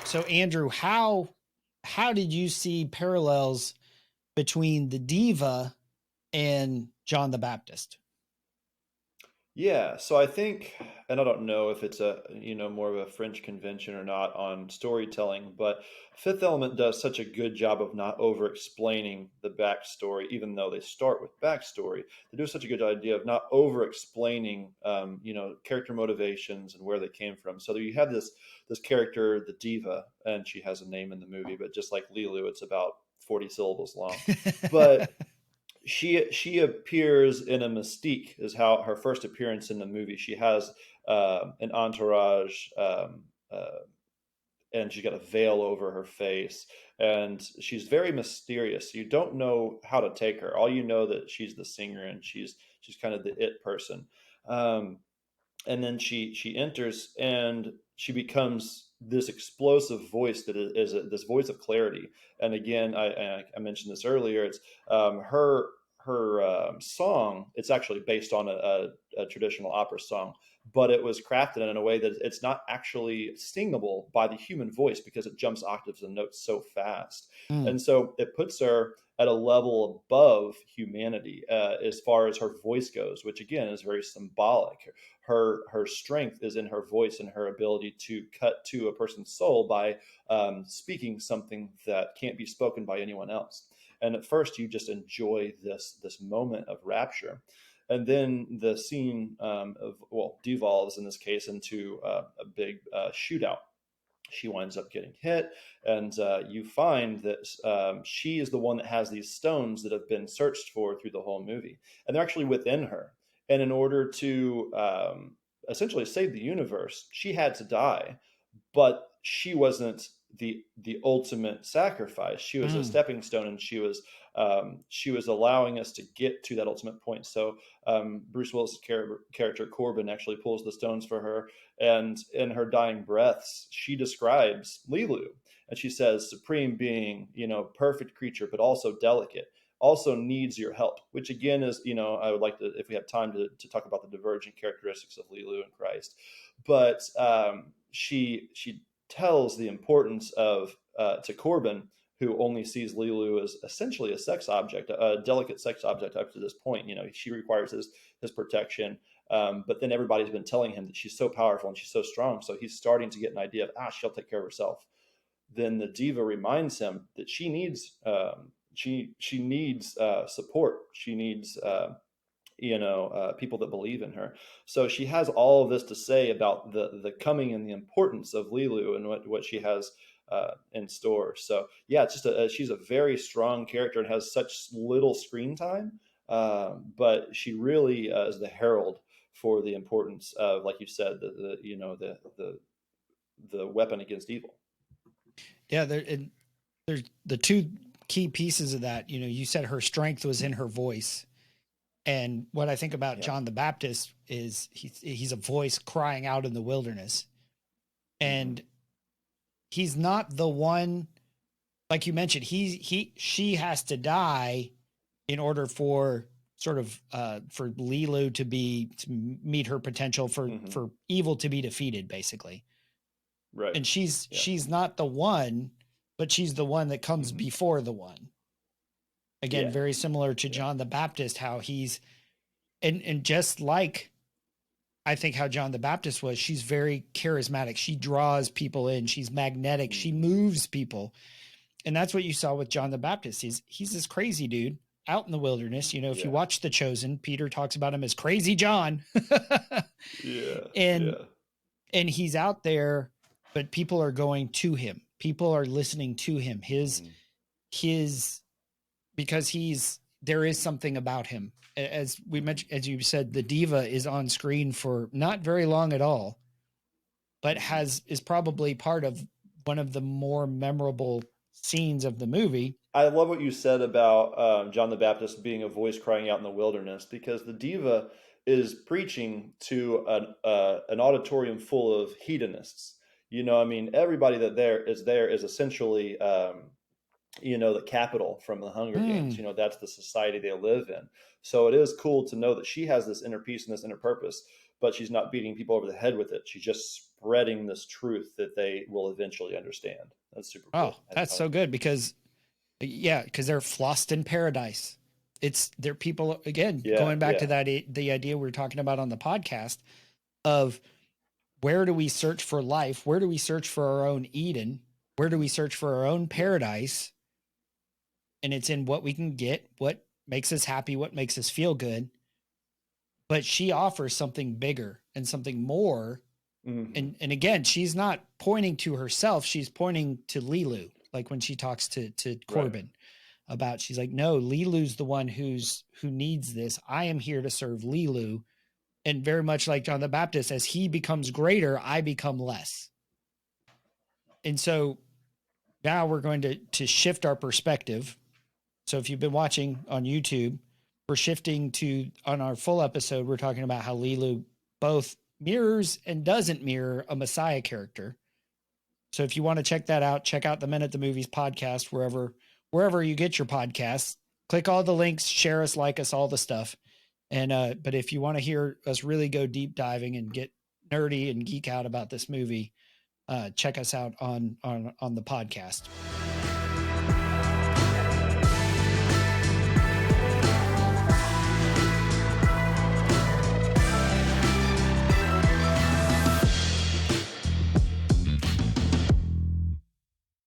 So Andrew, how did you see parallels between the diva and John the Baptist? Yeah, so I think, and I don't know if it's more of a French convention or not on storytelling, but Fifth Element does such a good job of not over explaining the backstory, even though they start with backstory. They do such a good idea of not over explaining, character motivations and where they came from. So you have this character, the diva, and she has a name in the movie, but just like Lilu, it's about 40 syllables long. But she appears in a Mystique is how her first appearance in the movie. She has an entourage, and she's got a veil over her face, and she's very mysterious. You don't know how to take her. All you know that she's the singer, and she's kind of the it person. Um, and then she enters and she becomes this explosive voice that this voice of clarity. And again, I mentioned this earlier. It's her song. It's actually based on a traditional opera song, but it was crafted in a way that it's not actually singable by the human voice because it jumps octaves and notes so fast. Mm. And so it puts her at a level above humanity as far as her voice goes, which again is very symbolic. Her strength is in her voice and her ability to cut to a person's soul by speaking something that can't be spoken by anyone else. And at first, you just enjoy this moment of rapture, and then the scene devolves in this case into a big shootout. She winds up getting hit, and you find that she is the one that has these stones that have been searched for through the whole movie, and they're actually within her. And in order to essentially save the universe, she had to die, but she wasn't the ultimate sacrifice. She was a Mm. stepping stone, and she was allowing us to get to that ultimate point. So Bruce Willis' character Corbin actually pulls the stones for her, and in her dying breaths, she describes Lilu, and she says, "Supreme being, perfect creature, but also delicate." Also needs your help, which again is, I would like to, if we have time to talk about the divergent characteristics of Lilu and Christ. But she tells the importance of to Corbin, who only sees Lilu as essentially a sex object, a delicate sex object up to this point. She requires his protection, but then everybody's been telling him that she's so powerful and she's so strong, so he's starting to get an idea of she'll take care of herself. Then the diva reminds him that she needs support. She needs people that believe in her. So she has all of this to say about the coming and the importance of Lilu and what she has in store. So yeah, it's just she's a very strong character and has such little screen time, but she really is the herald for the importance of, like you said, the weapon against evil. Yeah, there's the two key pieces of that. You said her strength was in her voice. And what I think about Yeah. John the Baptist is he's a voice crying out in the wilderness. Hmm. And he's not the one, like you mentioned, she has to die in order for sort of for Lilu to meet her potential Hmm. for evil to be defeated, basically. Right. And she's Yeah. she's not the one, but she's the one that comes Hmm. before the one. Again, Yeah. very similar to Yeah. John the Baptist, how he's and just like I think how John the Baptist was, she's very charismatic. She draws people in. She's magnetic. She Hmm. moves people. And that's what you saw with John the Baptist. He's this crazy dude out in the wilderness. If you Yeah. watch The Chosen, Peter talks about him as Crazy John. Yeah. and Yeah. and he's out there, but people are going to him. People are listening to him. Hmm. His because he's there is something about him. As we mentioned, as you said, the diva is on screen for not very long at all, but Hmm. has is probably part of one of the more memorable scenes of the movie. I love what you said about John the Baptist being a voice crying out in the wilderness, because the diva is preaching to an auditorium full of hedonists. I mean, everybody that there is essentially the capital from the Hunger Games. Mm. That's the society they live in. So it is cool to know that she has this inner peace and this inner purpose, but she's not beating people over the head with it. She's just spreading this truth that they will eventually understand. That's super Oh, cool. that's so good because yeah, because they're flossed in paradise. They're people again, Yeah, going back to yeah. that the idea we were talking about on the podcast of where do we search for life? Where do we search for our own Eden? Where do we search for our own paradise? And it's in what we can get, what makes us happy, what makes us feel good. But she offers something bigger and something more. Hmm. And again, she's not pointing to herself, she's pointing to Lilu. Like when she talks to Right. Corbin about, she's like, no, Lilu's the one who needs this. I am here to serve Lilu. And very much like John the Baptist, as he becomes greater, I become less. And so now we're going to shift our perspective. So if you've been watching on YouTube, we're shifting to, on our full episode, we're talking about how Lilu both mirrors and doesn't mirror a Messiah character. So if you want to check that out, check out the Men at the Movies podcast, wherever you get your podcasts. Click all the links, share us, like us, all the stuff. And but if you want to hear us really go deep diving and get nerdy and geek out about this movie, check us out on the podcast.